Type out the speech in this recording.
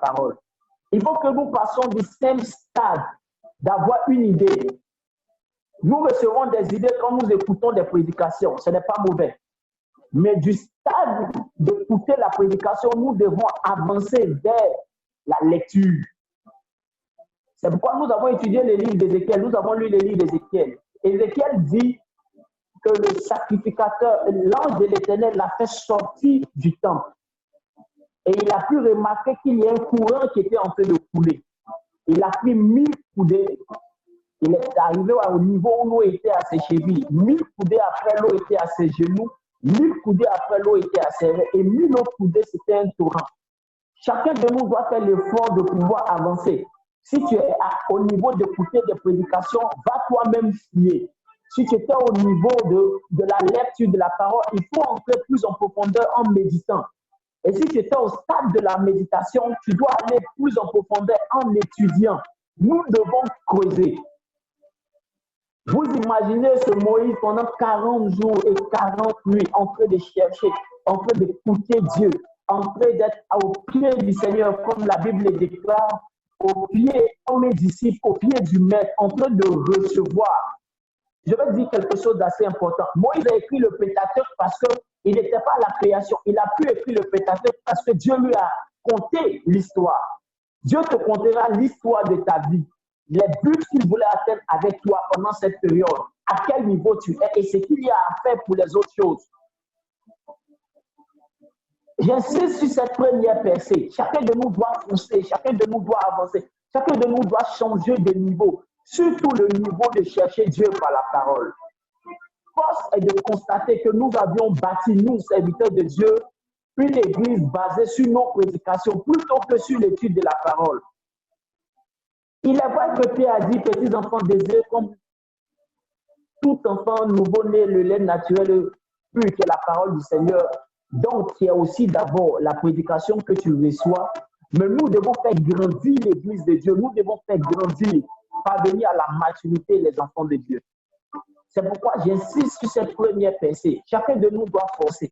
parole. Il faut que nous passions du simple stade d'avoir une idée. Nous recevons des idées quand nous écoutons des prédications. Ce n'est pas mauvais. Mais du stade d'écouter la prédication, nous devons avancer vers la lecture. C'est pourquoi nous avons étudié les livres d'Ézéchiel. Nous avons lu les livres d'Ézéchiel. Ézéchiel dit que le sacrificateur, l'ange de l'Éternel l'a fait sortir du temple. Et il a pu remarquer qu'il y a un courant qui était en train de couler. Il a pris 1000 coudées. Il est arrivé au niveau où l'eau était à ses chevilles. 1000 coudées après, l'eau était à ses genoux. 1000 coudées après, l'eau était à ses reins. Et 1000 autres coudées, c'était un torrent. Chacun de nous doit faire l'effort de pouvoir avancer. Si tu es au niveau d'écouter des prédications, va toi-même fier. Si tu étais au niveau de la lecture de la parole, il faut entrer plus en profondeur en méditant. Et si tu étais au stade de la méditation, tu dois aller plus en profondeur en étudiant. Nous devons creuser. Vous imaginez ce Moïse pendant 40 jours et 40 nuits en train de chercher, en train d'écouter Dieu, en train d'être au pied du Seigneur, comme la Bible déclare, au pied, comme mes disciples, au pied du Maître, en train de recevoir. Je vais dire quelque chose d'assez important. Moïse a écrit le Pentateuque parce qu'il n'était pas à la création. Il a pu écrire le Pentateuque parce que Dieu lui a conté l'histoire. Dieu te contera l'histoire de ta vie. Les buts qu'il voulait atteindre avec toi pendant cette période. À quel niveau tu es et ce qu'il y a à faire pour les autres choses. J'insiste sur cette première percée. Chacun de nous doit foncer, chacun de nous doit avancer, chacun de nous doit changer de niveau, surtout le niveau de chercher Dieu par la parole. Force est de constater que nous avions bâti, nous, serviteurs de Dieu, une église basée sur nos prédications plutôt que sur l'étude de la parole. Il est vrai que Pierre a dit, petits enfants désirés, comme tout enfant nouveau-né, le lait naturel, plus que la parole du Seigneur. Donc, il y a aussi d'abord la prédication que tu reçois, mais nous devons faire grandir l'église de Dieu. Nous devons faire grandir, parvenir à la maturité les enfants de Dieu. C'est pourquoi j'insiste sur cette première pensée. Chacun de nous doit forcer.